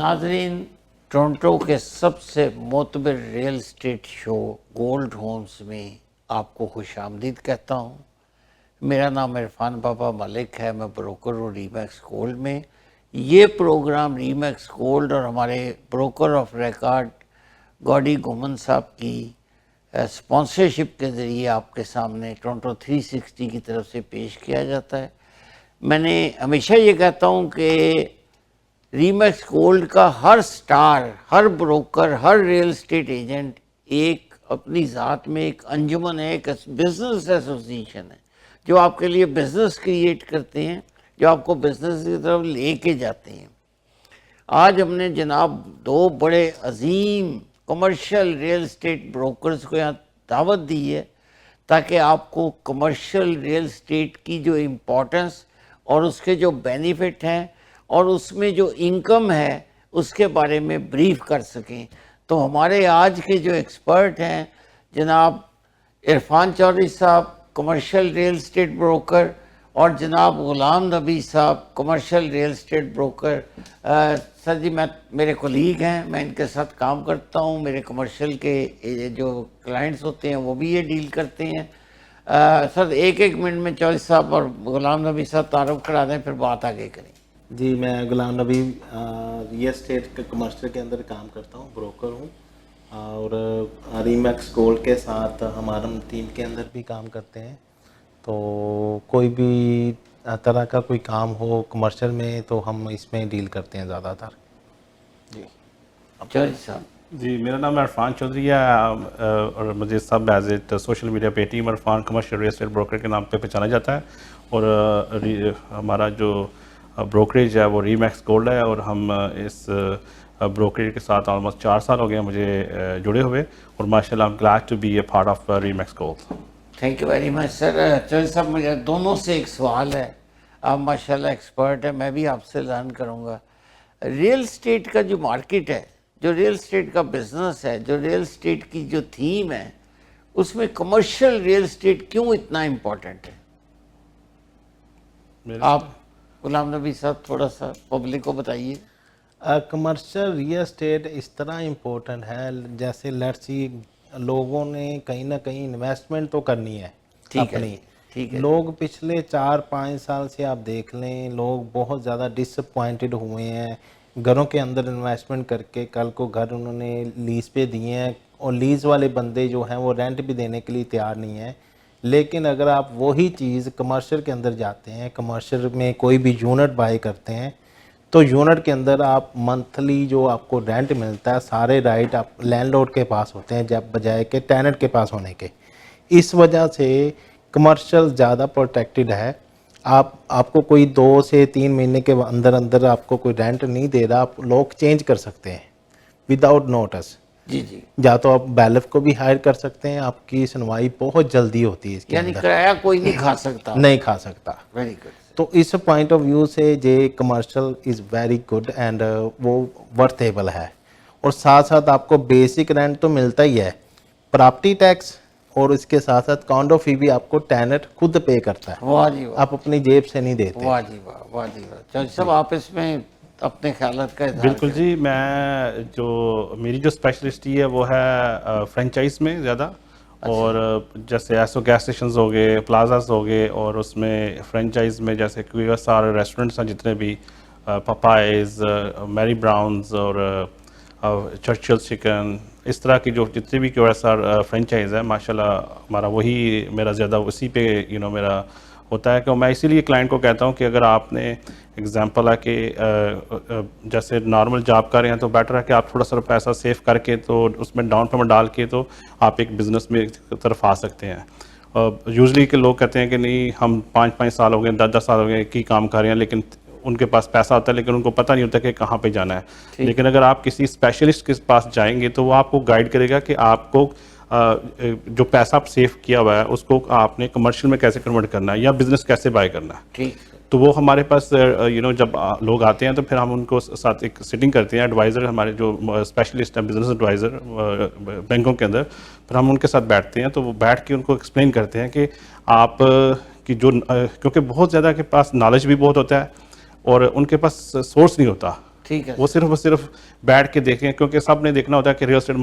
नाजरीन, टोरंटो के सबसे मोतबर real estate show Gold Homes में आपको खुशामदीद कहता हूँ। मेरा नाम इरफान बाबा मलिक है, मैं ब्रोकर हूँ रीमैक्स गोल्ड में। ये प्रोग्राम रीमैक्स गोल्ड और हमारे ब्रोकर ऑफ रिकॉर्ड गॉडी गुमन साहब की स्पॉन्सरशिप के ज़रिए आपके सामने टोरंटो 360 की तरफ से पेश किया जाता है। मैंने हमेशा ये कहता हूँ कि रीमैक्स गोल्ड का हर स्टार, हर ब्रोकर, हर रियल एस्टेट एजेंट एक अपनी ज़ात में एक अंजुमन है, एक बिजनेस एसोसिएशन है, जो आपके लिए बिजनेस क्रिएट करते हैं, जो आपको बिजनेस की तरफ लेके जाते हैं। आज हमने जनाब दो बड़े अजीम कमर्शियल रियल एस्टेट ब्रोकर्स को यहाँ दावत दी है, ताकि आपको कमर्शियल रियल एस्टेट की जो इम्पोर्टेंस और उसके जो बेनिफिट हैं और उसमें जो इनकम है उसके बारे में ब्रीफ कर सकें। तो हमारे आज के जो एक्सपर्ट हैं जनाब इरफान चौधरी साहब, कमर्शियल रियल एस्टेट ब्रोकर, और जनाब गुलाम नबी साहब, commercial real estate broker. Sir ji, मेरे कोलीग हैं, मैं इनके साथ काम करता हूँ। मेरे कमर्शियल के जो क्लाइंट्स होते हैं वो भी ये डील करते हैं। सर एक मिनट में चौधरी साहब और गुलाम नबी साहब तारुफ करा दें, फिर बात आगे करें। जी, मैं गुलाम नबी रियल एस्टेट के कमर्शियल के अंदर काम करता हूँ, ब्रोकर हूँ, और रीमैक्स गोल्ड के साथ हमारा टीम के अंदर भी काम करते हैं। तो कोई भी तरह का कोई काम हो कमर्शियल में तो हम इसमें डील करते हैं ज़्यादातर। जी चौधरी साहब। जी, मेरा नाम इरफान चौधरी है और मुझे सब एज इट सोशल मीडिया पे team Irfan commercial real estate broker के नाम पे पहचाना जाता है। और हमारा जो ब्रोकरेज है वो रीमैक्स गोल्ड है, और हम इस ब्रोकरेज के साथ ऑलमोस्ट 4 साल हो गए हैं मुझे जुड़े हुए, और माशाल्लाह I am glad to be a part of Remax Gold. Thank you very much sir. Chaudhary साहब, मुझे दोनों से एक सवाल है। आप माशाल्लाह एक्सपर्ट है, मैं भी आपसे लर्न करूँगा। रियल एस्टेट का जो मार्केट है, जो रियल एस्टेट का बिजनेस है, जो रियल एस्टेट की जो थीम है, उसमें कमर्शियल रियल एस्टेट क्यों इतना इम्पोर्टेंट है? आप गुलाम नबी साहब थोड़ा सा पब्लिक को बताइए। कमर्शियल रियल एस्टेट इस तरह इम्पोर्टेंट है, जैसे लेट्स सी लोगों ने कहीं ना कहीं इन्वेस्टमेंट तो करनी है अपनी। ठीक है। लोग पिछले 4-5 साल से आप देख लें, लोग बहुत ज़्यादा डिसअपॉइंटेड हुए हैं घरों के अंदर इन्वेस्टमेंट करके। कल को घर उन्होंने लीज़ पे दिए हैं और लीज़ वाले बंदे जो हैं वो रेंट भी देने के लिए तैयार नहीं है। लेकिन अगर आप वही चीज़ कमर्शियल के अंदर जाते हैं, कमर्शियल में कोई भी यूनिट बाय करते हैं, तो यूनिट के अंदर आप मंथली जो आपको रेंट मिलता है, सारे राइट आप लैंडलॉर्ड के पास होते हैं जब बजाय के टेनेंट के पास होने के। इस वजह से कमर्शियल ज़्यादा प्रोटेक्टेड है। आपको कोई 2 से 3 महीने के अंदर अंदर आपको कोई रेंट नहीं दे रहा, आप लोग चेंज कर सकते हैं विदाउट नोटिस। जी। या तो आप बैलेफ को भी हायर कर सकते हैं, आपकी सुनवाई बहुत जल्दी होती है इसके यानी अंदर। किराया कोई नहीं खा सकता। नहीं खा सकता। Very good. तो इस पॉइंट ऑफ व्यू से ये commercial is very good and वो वर्थेबल है। और साथ साथ आपको बेसिक रेंट तो मिलता ही है, प्रॉपर्टी टैक्स, और इसके साथ साथ कॉन्डो फी भी आपको टेनेंट खुद पे करता है। वाह जी वाह। आप अपनी जेब से नहीं देते। वाह जी वाह, वाह जी वाह। चौधरी साहब, आप इसमें अपने ख्यालात का इज़हार बिल्कुल करें। जी, मेरी जो स्पेशलिस्टी है वो है फ्रेंचाइज में ज़्यादा। और जैसे एसओ गैस स्टेशंस हो गए, प्लाजास हो गए, और उसमें फ्रेंचाइज में जैसे QSR रेस्टोरेंट्स हैं जितने भी, पपाइज, मैरी ब्राउन्स और चर्चिल चिकन, इस तरह की जो जितनी भी QSR फ्रेंचाइज है, माशाल्लाह हमारा वही मेरा ज़्यादा उसी पे मेरा होता है। कि मैं इसीलिए क्लाइंट को कहता हूँ कि अगर आपने एग्जांपल है कि जैसे नॉर्मल जॉब कर रहे हैं तो बेटर है कि आप थोड़ा सा पैसा सेव करके तो उसमें डाउन पेमेंट डाल के तो आप एक बिज़नेस में तरफ आ सकते हैं। यूजली के लोग कहते हैं कि नहीं, हम 5-5 साल हो गए, 10-10 साल हो गए कि काम कर रहे हैं, लेकिन उनके पास पैसा होता है लेकिन उनको पता नहीं होता कि कहाँ पे जाना है। लेकिन अगर आप किसी स्पेशलिस्ट के पास जाएंगे तो वो आपको गाइड करेगा कि आपको जो पैसा आप सेव किया हुआ है उसको आपने कमर्शियल में कैसे कन्वर्ट करना है या बिजनेस कैसे बाय करना है। ठीक। तो वो हमारे पास जब लोग आते हैं तो फिर हम उनको साथ एक सिटिंग करते हैं, एडवाइज़र हमारे जो स्पेशलिस्ट हैं, बिजनेस एडवाइज़र बैंकों के अंदर, फिर हम उनके साथ बैठते हैं। तो वो बैठ के उनको एक्सप्लेन करते हैं कि आप कि जो क्योंकि बहुत ज़्यादा के पास नॉलेज भी बहुत होता है और उनके पास सोर्स नहीं होता ठीक है। वो सिर्फ बैठ के देखें, क्योंकि सब ने देखना होता है कि रियल एस्टेट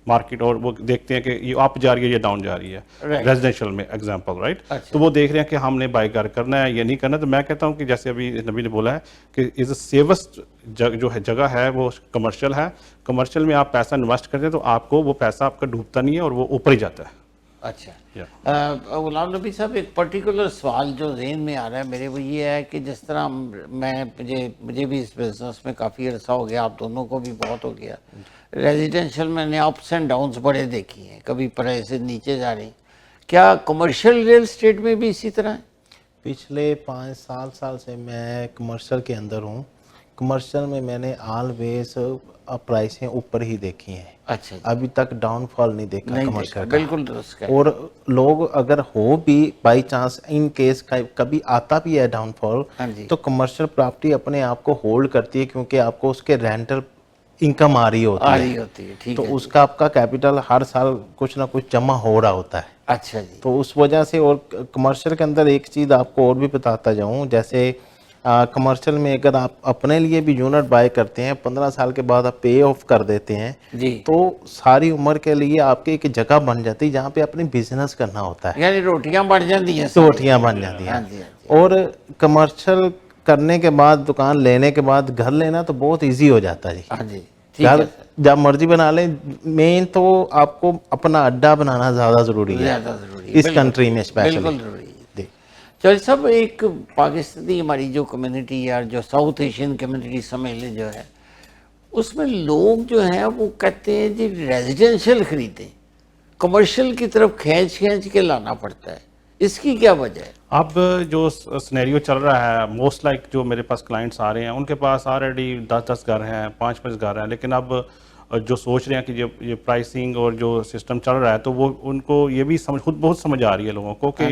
मार्केट और वो देखते हैं कि ये अप जा रही है या डाउन जा रही है, Right. रेजिडेंशियल में एग्जांपल, राइट। अच्छा। तो वो देख रहे हैं कि हमने बाई करना है या नहीं करना। तो मैं कहता हूँ कि जैसे अभी नबी ने बोला है कि इज सेवेस्ट जो है जगह है वो कमर्शियल है। कमर्शियल में आप पैसा इन्वेस्ट करते हैं तो आपको वो पैसा आपका डूबता नहीं है और वो ऊपर ही जाता है। अच्छा। Yeah. गुलाम नबी साहब, एक पर्टिकुलर सवाल जो ज़हन में आ रहा है मेरे, वो ये है कि जिस तरह मुझे भी इस बिज़नेस में काफ़ी अरसा हो गया, आप दोनों को भी बहुत हो गया। रेजिडेंशियल मैंने अप्स एंड डाउन्स बड़े देखी हैं, कभी प्राइसेस नीचे जा रही। क्या कमर्शियल रियल एस्टेट में भी इसी तरह है? पिछले 5 साल से मैं कमर्शियल के अंदर हूँ। कमर्शियल में मैंने ऑलवेज प्राइसें ऊपर ही देखी हैं। अच्छा जी। अभी तक डाउनफॉल नहीं देखा नहीं कमर्शियल देखा, का। बिल्कुल दुरुस्त है। और लोग अगर हो भी बाई चांस इन केस कभी आता भी है डाउनफॉल, हाँ जी। तो कमर्शियल प्रॉपर्टी अपने आप को होल्ड करती है, क्योंकि आपको उसके रेंटल इनकम आ रही होती आ है। रही होती है, ठीक तो है। उसका आपका कैपिटल हर साल कुछ ना कुछ जमा हो रहा होता है। अच्छा जी। तो उस वजह से, और कमर्शियल के अंदर एक चीज़ आपको और भी बताता जाऊं, जैसे कमर्शियल में अगर आप अपने लिए भी यूनिट बाय करते हैं, 15 साल के बाद आप पे ऑफ कर देते हैं, जी। तो सारी उम्र के लिए आपकी एक जगह बन जाती है जहाँ पे अपनी बिजनेस करना होता है। यानी रोटियां बढ़ जाती हैं, रोटियां बन जाती हाँ हैं। जी, हाँ जी। और कमर्शियल करने के बाद, दुकान लेने के बाद घर लेना तो बहुत इजी हो जाता है जी। हाँ जी, ठीक है घर सर। जब मर्जी बना लें, मेन तो आपको अपना अड्डा बनाना ज़्यादा ज़रूरी है ज़्यादा ज़रूरी है, इस बिल्कुल, कंट्री में स्पेशली। बिल्कुल ज़रूरी है। जी। चल सब, एक पाकिस्तानी हमारी जो कम्युनिटी या जो साउथ एशियन कम्युनिटी समझ लें जो है, उसमें लोग जो हैं वो कहते हैं जी रेजिडेंशियल खरीदें, कमर्शियल की तरफ खींच खींच के लाना पड़ता है। इसकी क्या वजह है? अब जो सिनेरियो चल रहा है, मोस्ट लाइक जो मेरे पास क्लाइंट्स आ रहे हैं उनके पास ऑलरेडी 10-10 घर हैं, 5-5 घर हैं, लेकिन अब जो सोच रहे हैं कि ये प्राइसिंग और जो सिस्टम चल रहा है, तो वो उनको ये भी खुद बहुत समझ आ रही है लोगों को कि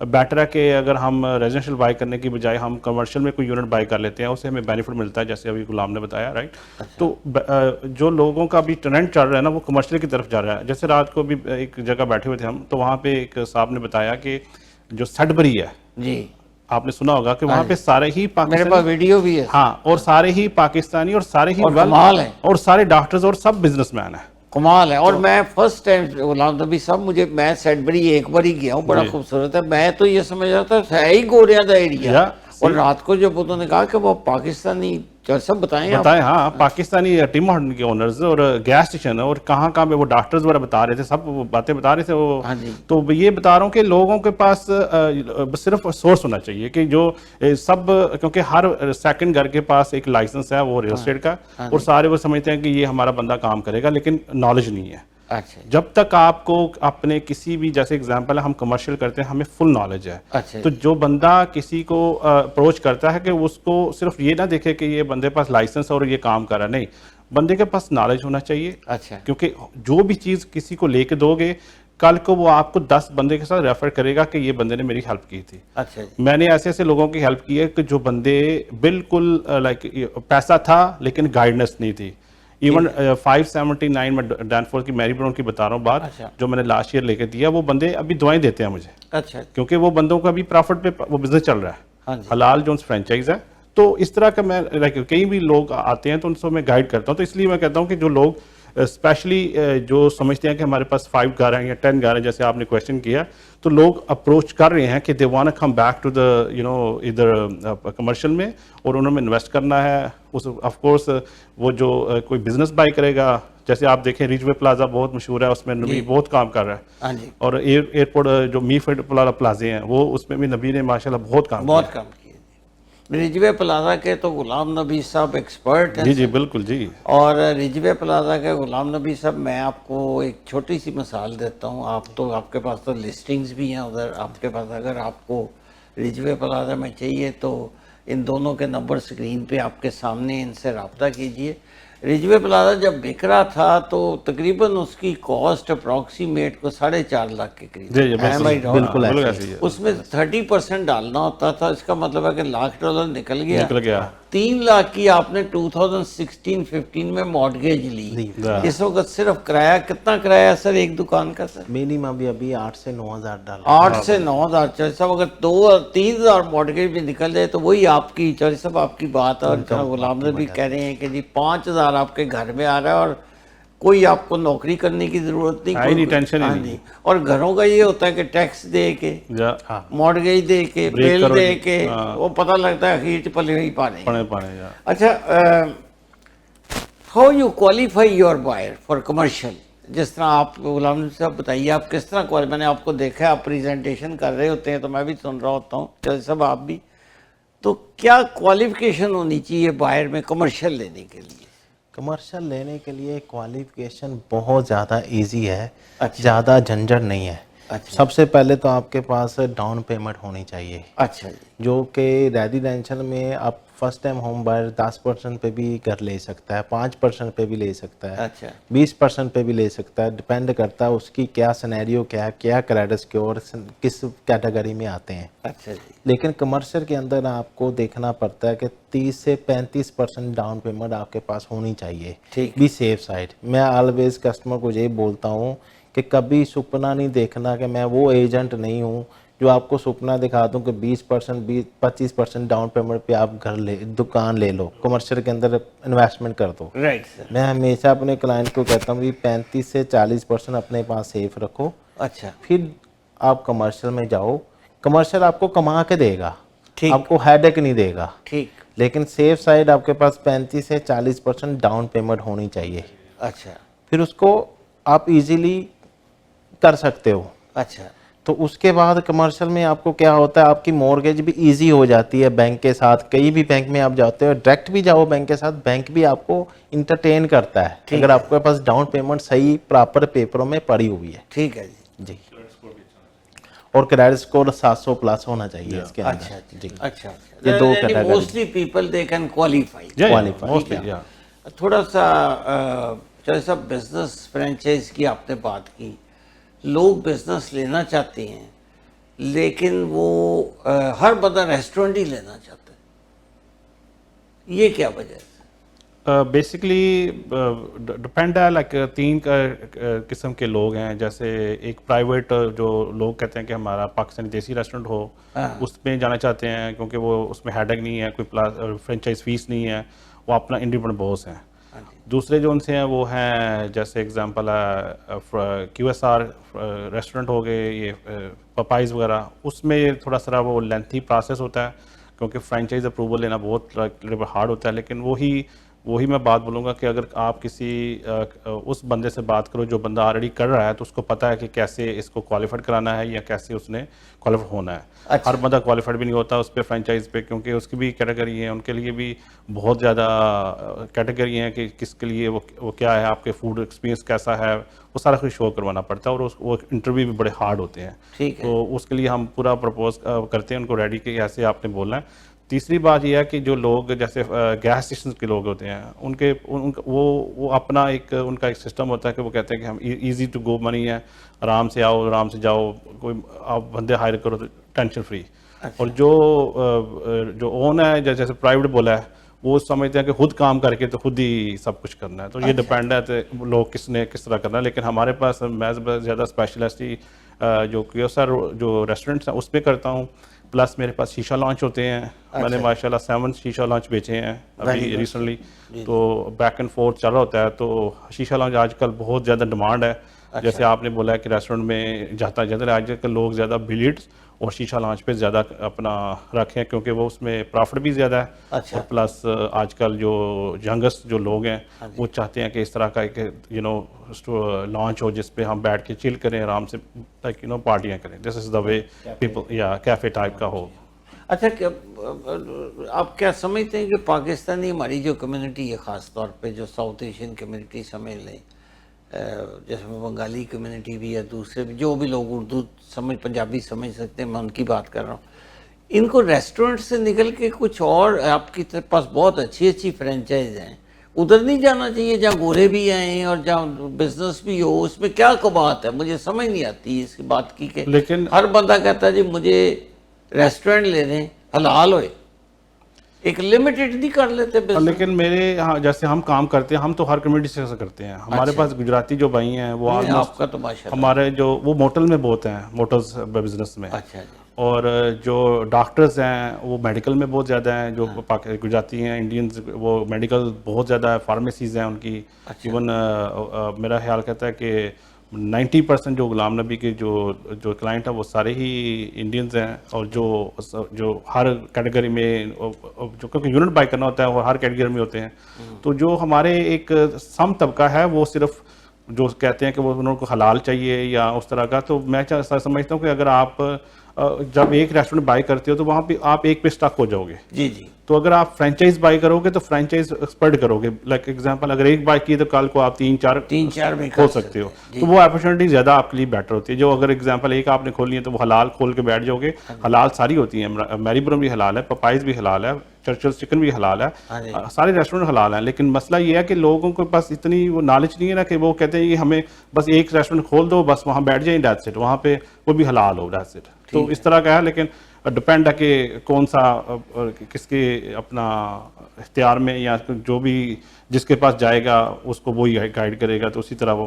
बेटर है कि अगर हम रेजिडेंशियल बाय करने की बजाय हम कमर्शियल में कोई यूनिट बाय कर लेते हैं, उससे हमें बेनिफिट मिलता है, जैसे अभी गुलाम ने बताया, राइट। तो जो लोगों का भी ट्रेंड चल रहा है ना, वो कमर्शियल की तरफ जा रहा है। जैसे रात को भी एक जगह बैठे हुए थे हम, तो वहाँ पे एक साहब ने बताया कि जो सडबरी है, जी, आपने सुना होगा कि वहाँ पे सारे ही मेरे पाकिस्तानी, पास वीडियो भी है। हाँ, और सारे ही पाकिस्तानी और सारे ही और कमाल है। और सारे डॉक्टर्स और सब बिजनेसमैन हैं। कमाल है। और मैं फर्स्ट टाइम, गुलाम नबी साहब, मैं सेडबरी एक बार ही गया हूँ, बड़ा खूबसूरत है। मैं तो ये समझ रहा था है ही गोरिया का एरिया। और रात को जब उन्होंने कहा कि वो पाकिस्तानी, सब बताएं आप। हाँ, पाकिस्तानी टिम हार्टन के ओनर्स और गैस स्टेशन और कहाँ पे वो डॉक्टर्स वगैरह बता रहे थे, सब वो बातें बता रहे थे वो। हाँ जी। तो ये बता रहा हूँ कि लोगों के पास सिर्फ सोर्स होना चाहिए कि जो सब, क्योंकि हर सेकंड घर के पास एक लाइसेंस है वो रियल एस्टेट का, और सारे वो समझते हैं कि ये हमारा बंदा काम करेगा, लेकिन नॉलेज नहीं है। अच्छा। जब तक आपको अपने किसी भी, जैसे एग्जांपल है, हम कमर्शियल करते हैं, हमें फुल नॉलेज है। अच्छा। तो जो बंदा किसी को अप्रोच करता है कि उसको सिर्फ ये ना देखे कि ये बंदे पास लाइसेंस और ये काम कर रहा है, नहीं, बंदे के पास नॉलेज होना चाहिए। अच्छा। क्योंकि जो भी चीज़ किसी को लेके दोगे, कल को वो आपको 10 बंदे के साथ रेफर करेगा कि ये बंदे ने मेरी हेल्प की थी। अच्छा जी। मैंने ऐसे ऐसे लोगों की हेल्प की है कि जो बंदे बिल्कुल लाइक पैसा था लेकिन गाइडेंस नहीं थी। इवन 579 में डैनफोर्ड की मैरी ब्राउन की बता रहा हूँ बात। अच्छा। जो मैंने लास्ट ईयर लेके दिया, वो बंदे अभी दुआएं देते हैं मुझे, अच्छा। क्योंकि वो बंदों का भी प्रॉफिट पे वो बिजनेस चल रहा है। हाँ जी। हलाल जोन्स फ्रेंचाइज है। तो इस तरह का मैं लाइक कई भी लोग आते हैं तो उनसे मैं गाइड करता हूँ। तो इसलिए मैं कहता हूँ कि जो लोग स्पेशली जो समझते हैं कि हमारे पास 5 घर हैं या 10 घर हैं, जैसे आपने क्वेश्चन किया, तो लोग अप्रोच कर रहे हैं कि they want to come back to the इधर कमर्शियल में, और उन्होंने इन्वेस्ट करना है। उस ऑफ कोर्स वो जो कोई बिजनेस बाय करेगा, जैसे आप देखें रिजवे प्लाजा बहुत मशहूर है, उसमें नबी बहुत काम कर रहा है। हाँ जी। और एयरपोर्ट जो मीफेड प्लाजे हैं, वो उसमें भी नबी ने माशाल्लाह बहुत काम बहुत काम किया। रिजवे प्लाजा के तो गुलाम नबी साहब एक्सपर्ट हैं। जी जी बिल्कुल जी। और रिजवे प्लाजा के गुलाम नबी साहब, मैं आपको एक छोटी सी मिसाल देता हूँ। आपके पास तो लिस्टिंग्स भी हैं उधर, आपके पास अगर आपको रिजवे प्लाजा में चाहिए तो इन दोनों के नंबर स्क्रीन पे आपके सामने, इनसे रब्ता कीजिए। रिजवे प्लाजा जब बिक रहा था तो तकरीबन उसकी कॉस्ट अप्रॉक्सीमेट को 4.5 लाख के करीब जी जी है भाई। बिल्कुल ऐसे ही है। उसमें 30% डालना होता था। इसका मतलब है कि $1 लाख निकल गया। 3 लाख की आपने 2016-15 में मॉर्गेज ली, इस वक्त सिर्फ किराया कितना किराया सर एक दुकान का सर? मिनिमम अभी 8 से 9,000 डॉलर। 8 से 9,000। चौधरी साहब अगर 2-3,000 मॉर्गेज भी निकल जाए तो वही आपकी, चौधरी साहब आपकी बात है। और गुलाम नबी भी कह रहे हैं कि जी 5,000 आपके घर में आ रहा है और कोई आपको नौकरी करने की जरूरत नहीं, कोई नहीं, टेंशन ही हाँ नहीं। जी। और घरों का ये होता है कि टैक्स दे के, या मॉर्गेज दे के, ब्रेक बिल करो दे जी। के, वो पता लगता है अखीर पले ही पाने। पड़े या अच्छा, how you qualify your buyer for commercial? जिस तरह आप गुलाम नबी साहब बताइए, आप किस तरह क्वालिफाई, मैंने आपको देखा है आप प्रेजेंटेशन कर रहे होते हैं तो मैं भी सुन रहा होता हूँ, चौधरी साहब आप भी, तो क्या क्वालिफिकेशन होनी चाहिए बायर में कमर्शियल लेने के लिए? कमर्शियल लेने के लिए क्वालिफिकेशन बहुत ज़्यादा इजी है, अच्छा। ज़्यादा झंझट नहीं है। अच्छा। सबसे पहले तो आपके पास डाउन पेमेंट होनी चाहिए, अच्छा जी। जो कि रेजिडेंशियल में आप फर्स्ट टाइम होम बायर 10% पे भी घर ले सकता है, 5% पे भी ले सकता है, अच्छा। 20% पे भी ले सकता है, डिपेंड करता है उसकी क्या सिनेरियो, क्या क्रेडिट स्कोर, किस कैटेगरी में आते हैं। अच्छा जी। लेकिन कमर्शियल के अंदर आपको देखना पड़ता है कि 30 से 35% डाउन पेमेंट आपके पास होनी चाहिए, ठीक। Be safe side. मैं ऑलवेज कस्टमर को यही बोलता हूँ कि कभी सपना नहीं देखना कि मैं वो एजेंट नहीं हूँ जो आपको सपना दिखा दूँ कि 20-25% डाउन पेमेंट पे आप दुकान ले लो, कमर्शियल के अंदर इन्वेस्टमेंट कर दो। Right sir. मैं हमेशा अपने क्लाइंट को कहता हूँ कि 35 से 40% अपने पास सेफ रखो, अच्छा। फिर आप कमर्शियल में जाओ। कमर्शियल आपको कमा के देगा, ठीक। आपको हेडेक नहीं देगा, ठीक। लेकिन सेफ साइड आपके पास 35 से 40% डाउन पेमेंट होनी चाहिए, अच्छा। फिर उसको आप इजीली कर सकते हो। अच्छा। तो उसके बाद कमर्शियल में आपको क्या होता है, आपकी मॉर्गेज भी इजी हो जाती है बैंक के साथ। कहीं भी बैंक में आप जाते हो, डायरेक्ट भी जाओ बैंक के साथ, बैंक भी आपको इंटरटेन करता है अगर आपके पास डाउन पेमेंट सही प्रॉपर पेपरों में पड़ी हुई है। ठीक है जी। जी, और क्रेडिट स्कोर 700 प्लस होना चाहिए इसके अंदर। अच्छा जी, अच्छा। ये दो category. Mostly people they can qualify. Mostly या थोड़ा सा चौधरी साहब, बिजनेस फ्रेंचाइज की आपने बात की, लोग बिजनेस लेना चाहते हैं लेकिन वो हर बंदा रेस्टोरेंट ही लेना चाहता है, ये क्या वजह है? बेसिकली डिपेंड है, लाइक 3 किस्म के लोग हैं। जैसे एक प्राइवेट जो लोग कहते हैं कि हमारा पाकिस्तानी देसी रेस्टोरेंट हो, उसमें जाना चाहते हैं क्योंकि वो उसमें हेडेक नहीं है, कोई फ्रेंचाइज फीस नहीं है, वो अपना इंडिपेंडेंट बॉस हैं। दूसरे जो उनसे हैं वो हैं, जैसे एग्जांपल है QSR रेस्टोरेंट हो गए, ये पपाइज वगैरह, उसमें थोड़ा सा वो लेंथी प्रोसेस होता है क्योंकि फ्रेंचाइज अप्रूवल लेना बहुत हार्ड होता है। लेकिन वही मैं बात बोलूँगा कि अगर आप किसी उस बंदे से बात करो जो बंदा ऑलरेडी कर रहा है, तो उसको पता है कि कैसे इसको क्वालिफाइड कराना है या कैसे उसने क्वालिफाइड होना है। अच्छा। हर बंदा क्वालिफाइड भी नहीं होता उस पर फ्रेंचाइज पे, क्योंकि उसकी भी कैटेगरी है, उनके लिए भी बहुत ज़्यादा कैटेगरी हैं कि किसके लिए वो क्या है, आपके फूड एक्सपीरियंस कैसा है, वो सारा कुछ शो करवाना पड़ता है। और वो इंटरव्यू भी बड़े हार्ड होते हैं। ठीक है। तो उसके लिए हम पूरा प्रपोज करते हैं उनको रेडी कि ऐसे आपने बोलना है। तीसरी बात यह है कि जो लोग जैसे गैस स्टेशन के लोग होते हैं, वो अपना उनका एक सिस्टम होता है कि वो कहते हैं कि हम इजी टू गो मनी है, आराम से आओ आराम से जाओ, कोई आप बंदे हायर करो तो टेंशन फ्री। अच्छा। और जो ओन है, जैसे प्राइवेट बोला है, वो समझते हैं कि खुद काम करके तो खुद ही सब कुछ करना है। तो ये डिपेंड है तो लोग किस तरह करना है। लेकिन हमारे पास मैं ज़्यादा स्पेशलिस्ट ही जो QSR जो रेस्टोरेंट्स हैं उस पर करता हूँ। प्लस मेरे पास शीशा लॉन्च होते हैं। मैंने माशाल्लाह 7 शीशा लॉन्च बेचे हैं अभी रिसेंटली। तो बैक एंड फोर्थ चल रहा होता है। तो शीशा लॉन्च आजकल बहुत ज़्यादा डिमांड है। जैसे आपने बोला है कि रेस्टोरेंट में जाता आजकल लोग ज़्यादा बिलियर्ड्स और शीशा लॉन्च पे ज़्यादा अपना रखें क्योंकि वो उसमें प्रॉफिट भी ज़्यादा है। अच्छा। और प्लस आजकल जो यंगस्ट जो लोग हैं वो चाहते हैं कि इस तरह का एक लॉन्च हो जिस पे हम बैठ के चिल करें, आराम से लाइक पार्टियाँ करें। This is the way people, या कैफ़े टाइप का हो। अच्छा, आप क्या समझते हैं कि पाकिस्तानी हमारी जो कम्युनिटी है, ख़ास तौर पे जो साउथ एशियन कम्युनिटी समझ लें, जैसे बंगाली कम्युनिटी भी या दूसरे भी जो भी लोग उर्दू पंजाबी समझ सकते हैं, मैं उनकी बात कर रहा हूँ, इनको रेस्टोरेंट से निकल के कुछ और आपकी पास बहुत अच्छी अच्छी फ्रेंचाइज हैं, उधर नहीं जाना चाहिए जहाँ गोरे भी आए और जहाँ बिजनेस भी हो? उसमें क्या कबात है? मुझे समझ नहीं आती इसकी बात की कि लेकिन हर बंदा कहता है जी मुझे रेस्टोरेंट ले दें, हलाल होए। एक लिमिटेड नहीं कर लेते और business? लेकिन मेरे यहाँ जैसे हम काम करते हैं, हम तो हर कम्युनिटी से करते हैं। हमारे पास गुजराती जो भाई हैं वो नहीं, ऑलमोस्ट आपका तो माशाल्लाह। हमारे जो वो मोटल में बहुत हैं, मोटर्स बिजनेस में। अच्छा जी। और जो डॉक्टर्स हैं वो मेडिकल में बहुत ज़्यादा हैं, जो गुजराती हैं, इंडियंस, वो मेडिकल बहुत ज़्यादा है, फार्मेसीज़ हैं उनकी। इवन मेरा ख्याल कहता है कि 90% जो गुलाम नबी के जो जो क्लाइंट हैं वो सारे ही इंडियंस हैं। और जो हर कैटेगरी में जो, क्योंकि यूनिट बाई करना होता है वो हर कैटेगरी में होते हैं। तो जो हमारे एक सम तबका है वो सिर्फ जो कहते हैं कि वो उनको हलाल चाहिए या उस तरह का, तो मैं समझता हूँ कि अगर आप जब एक रेस्टोरेंट बाई करते हो तो वहाँ पे आप एक पे स्टक हो जाओगे। जी जी। तो अगर आप फ्रेंचाइज बाई करोगे तो फ्रेंचाइज स्प्रेड करोगे। लाइक एग्जांपल, अगर एक बाई की तो कल को आप तीन चार में खोल कर सकते हो। जी। तो वो अपॉर्चुनिटी ज़्यादा आपके लिए बेटर होती है। जो अगर एग्जांपल एक आपने खोली है तो वो हलाल खोल के बैठ जाओगे। हलाल सारी होती हैं, मैरीब्रम भी हलाल है, पपाइज भी हलाल है, चर्चिल्स चिकन भी हलाल है, सारे रेस्टोरेंट हलाल हैं। लेकिन मसला ये है कि लोगों के पास इतनी वो नॉलेज नहीं है ना कि वो कहते हैं कि हमें बस एक रेस्टोरेंट खोल दो, बस वहाँ बैठ जाए, दैट्स इट, वहाँ पे वो भी हलाल हो, दैट्स इट। तो इस तरह का है। लेकिन डिपेंड है कि कौन सा किसके अपना इख्तियार में, या जो भी जिसके पास जाएगा उसको वही गाइड करेगा, तो उसी तरह वो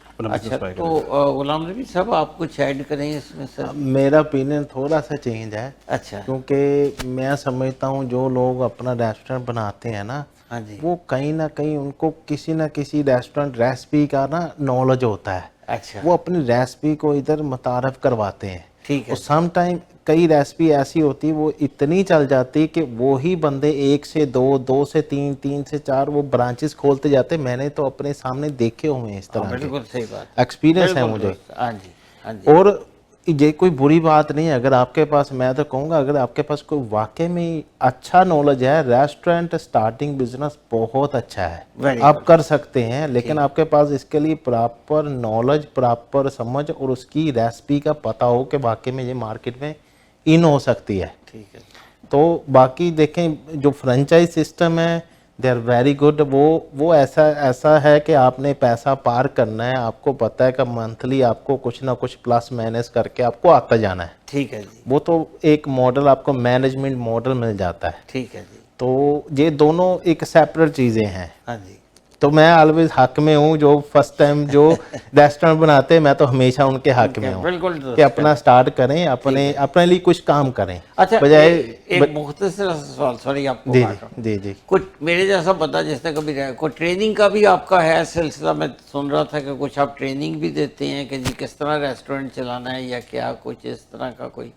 अपना अच्छा, बिजनेस पाएगा। तो गुलाम नबी साहब आप कुछ ऐड करें इसमें सर? मेरा ओपिनियन थोड़ा सा चेंज है, अच्छा। क्योंकि मैं समझता हूँ जो लोग अपना रेस्टोरेंट बनाते हैं ना, हाँ जी। वो कहीं ना कहीं उनको किसी ना किसी रेस्टोरेंट रेसिपी का ना नॉलेज होता है। अच्छा। वो अपनी रेसिपी को इधर मुतारफ करवाते हैं। ठीक है। और सम टाइम कई रेसिपी ऐसी होती वो इतनी चल जाती कि वो ही बंदे 1 से 2, 2 से 3, 3 से 4 वो ब्रांचेस खोलते जाते। मैंने तो अपने सामने देखे हुए हैं इस तरह के, बिल्कुल सही बात, एक्सपीरियंस है बिल्कुल मुझे। दुरुस्त। हाँ जी, हाँ जी। और ये कोई बुरी बात नहीं है, अगर आपके पास, मैं तो कहूँगा अगर आपके पास कोई वाकई में अच्छा नॉलेज है, रेस्टोरेंट स्टार्टिंग बिजनेस बहुत अच्छा है, Very आप good। कर सकते हैं। लेकिन आपके पास इसके लिए प्रॉपर नॉलेज, प्रॉपर समझ और उसकी रेसिपी का पता हो कि वाकई में ये मार्केट में इन हो सकती है। ठीक है। तो बाकी देखें जो फ्रेंचाइज सिस्टम है, दे आर वेरी गुड। वो ऐसा है कि आपने पैसा पार करना है, आपको पता है कि मंथली आपको कुछ ना कुछ प्लस माइनस करके आपको आता जाना है। ठीक है जी। वो तो एक मॉडल, आपको मैनेजमेंट मॉडल मिल जाता है। ठीक है जी। तो ये दोनों एक सेपरेट चीज़ें हैं। हाँ जी। तो मैं ऑलवेज हक में हूँ, जो फर्स्ट टाइम जो रेस्टोरेंट बनाते हैं मैं तो हमेशा उनके हक में हूँ बिल्कुल कि अपना स्टार्ट करें, अपने लिए कुछ काम करें। अच्छा, बजाय एक मुख्तसर सवाल, सॉरी आपको जी काट रहा हूं। जी जी कुछ मेरे जैसा बता, जिसने कभी कोई ट्रेनिंग का भी आपका है सिलसिला? मैं सुन रहा था कि कुछ आप ट्रेनिंग भी देते हैं कि जी किस तरह रेस्टोरेंट चलाना है या क्या, कुछ इस तरह का कोई?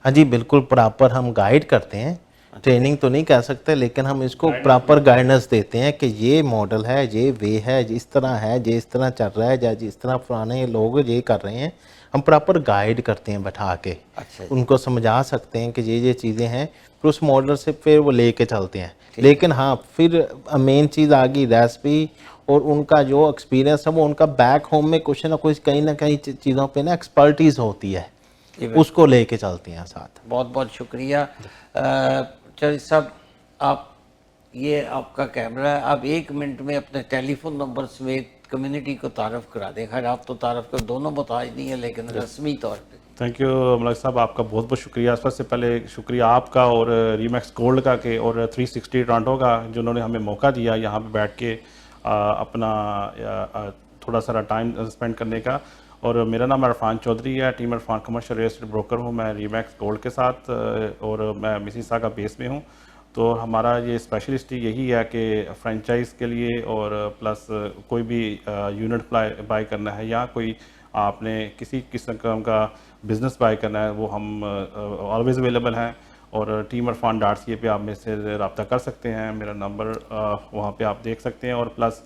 हाँ जी, बिल्कुल प्रॉपर हम गाइड करते हैं। ट्रेनिंग तो नहीं कह सकते, लेकिन हम इसको प्रॉपर गाइडेंस देते हैं कि ये मॉडल है, ये वे है, जिस तरह है, ये इस तरह चल रहा है, या जिस तरह पुराने लोग ये कर रहे हैं, हम प्रॉपर गाइड करते हैं बैठा के। अच्छा जी। उनको समझा सकते हैं कि ये चीज़ें हैं, फिर उस मॉडल से फिर वो लेके चलते हैं। लेकिन हाँ, फिर मेन चीज़ आ गई रेसिपी और उनका जो एक्सपीरियंस है, वो उनका बैक होम में कुछ ना कुछ कहीं ना कहीं चीज़ों पे ना एक्सपर्टीज़ होती है, उसको लेके चलते हैं साथ। बहुत बहुत शुक्रिया। चौधरी साहब, आप, ये आपका कैमरा है, आप 1 मिनट में अपने टेलीफोन नंबर समेत कम्युनिटी को तारफ़ करा दें। खैर आप तो तारफ़ कर दोनों मुताज नहीं है, लेकिन रस्मी तौर पे। थैंक यू मलक साहब, आपका बहुत बहुत शुक्रिया। सबसे पहले शुक्रिया आपका और रीमैक्स गोल्ड का के और 360 टोरंटो का, जिन्होंने हमें मौका दिया यहाँ पे बैठ के अपना थोड़ा सा टाइम स्पेंड करने का। और मेरा नाम इरफान चौधरी है, team Irfan commercial real estate broker हूँ मैं रीमैक्स गोल्ड के साथ, और मैं मिसिसागा बेस में हूँ। तो हमारा ये स्पेशलिस्ट यही है कि फ्रेंचाइज के लिए और प्लस कोई भी यूनिट बाय करना है या कोई आपने किसी किस्म का बिज़नेस बाय करना है, वो हम ऑलवेज़ अवेलेबल हैं। और टीम इरफान .ca पे आप मेरे से रब्ता कर सकते हैं, मेरा नंबर वहाँ पे आप देख सकते हैं। और प्लस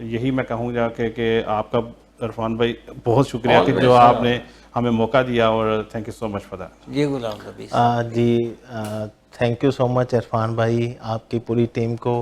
यही मैं कहूँगा कि आपका इरफान भाई बहुत शुक्रिया कि जो आपने हमें मौका दिया, और thank you so much for that. जी Ghulam Nabi ji, thank you so much Irfan भाई, आपकी पूरी टीम को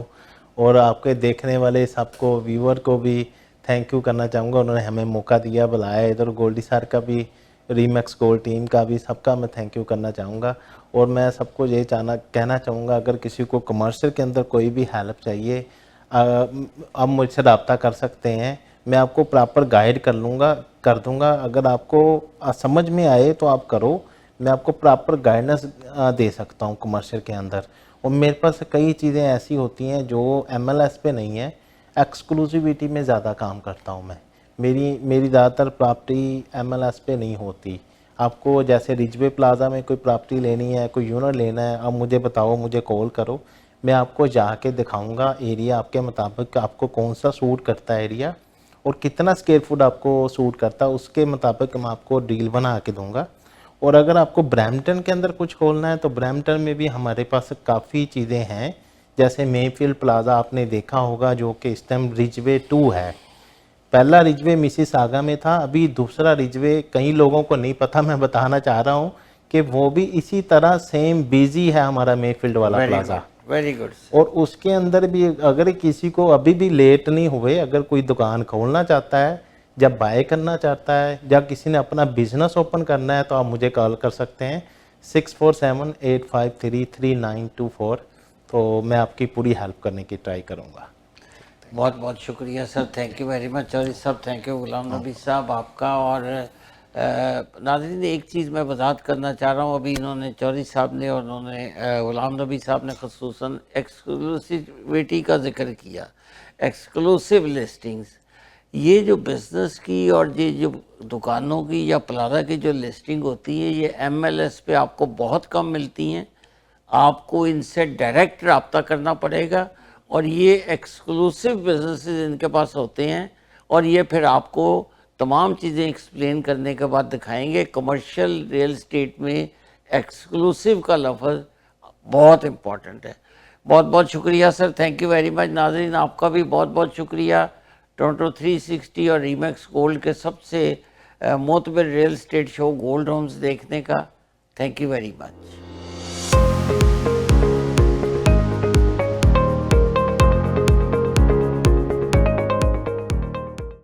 और आपके देखने वाले सबको, व्यूअर को भी थैंक यू करना चाहूँगा। उन्होंने हमें मौका दिया, बुलाया इधर। गोल्डी सर का भी, रीमैक्स गोल्ड टीम का भी, सबका मैं थैंक यू करना चाहूँगा। और मैं सबको ये कहना चाहूँगा, अगर किसी को कमर्शियल के अंदर कोई भी हेल्प चाहिए, आप मुझसे रब्ता कर सकते हैं, मैं आपको प्रॉपर गाइड कर दूँगा। अगर आपको समझ में आए तो आप करो, मैं आपको प्रॉपर गाइडेंस दे सकता हूँ कमर्शियल के अंदर। और मेरे पास कई चीज़ें ऐसी होती हैं जो MLS पे नहीं है, एक्सक्लूसिविटी में ज़्यादा काम करता हूँ मैं। मेरी ज़्यादातर प्रॉपर्टी MLS पे नहीं होती। आपको जैसे रिजवे प्लाजा में कोई प्रॉपर्टी लेनी है, कोई यूनिट लेना है, आप मुझे बताओ, मुझे कॉल करो, मैं आपको जाके दिखाऊंगा एरिया आपके मुताबिक आपको कौन सा सूट करता है एरिया और कितना स्क्वायर फुट आपको सूट करता है, उसके मुताबिक मैं आपको डील बना के दूंगा। और अगर आपको ब्रैम्पटन के अंदर कुछ खोलना है तो ब्रैम्पटन में भी हमारे पास काफ़ी चीज़ें हैं, जैसे मेफील्ड प्लाजा आपने देखा होगा जो कि इस टाइम रिजवे 2 है। पहला रिजवे मिसिसागा में था, अभी दूसरा रिजवे कई लोगों को नहीं पता, मैं बताना चाह रहा हूँ कि वो भी इसी तरह सेम बिजी है हमारा मेफील्ड वाला प्लाजा। Very good. और उसके अंदर भी अगर किसी को अभी भी लेट नहीं हुए, अगर कोई दुकान खोलना चाहता है, जब बाय करना चाहता है, या किसी ने अपना बिजनेस ओपन करना है, तो आप मुझे कॉल कर सकते हैं 6478533924। तो मैं आपकी पूरी हेल्प करने की ट्राई करूँगा। बहुत बहुत शुक्रिया sir, thank you very much. Chaudhary साहब थैंक यू, गुलाम नबी साहब आपका। और नाज़रीन एक चीज़ मैं वजाहत करना चाह रहा हूँ, अभी इन्होंने चौधरी साहब ने और उन्होंने गुलाम नबी साहब ने ख़ुसूसन एक्सक्लूसिविटी का जिक्र किया, एक्सक्लूसिव लिस्टिंग्स। ये जो बिज़नेस की और ये जो दुकानों की या प्लाजा की जो लिस्टिंग होती है, ये MLS पे आपको बहुत कम मिलती हैं। आपको इनसे डायरेक्ट रब्ता करना पड़ेगा और ये एक्सक्लूसिव बिजनेसेस इनके पास होते हैं और ये फिर आपको तमाम चीज़ें एक्सप्लेन करने के बाद दिखाएंगे। कमर्शियल रियल एस्टेट में एक्सक्लूसिव का लफ्ज़ बहुत इम्पॉर्टेंट है। बहुत बहुत शुक्रिया sir, thank you very much. नाज़रीन आपका भी बहुत बहुत शुक्रिया टोरंटो 360 और रीमैक्स गोल्ड के सबसे मोतबर real estate show Gold Homes देखने का। Thank you very much.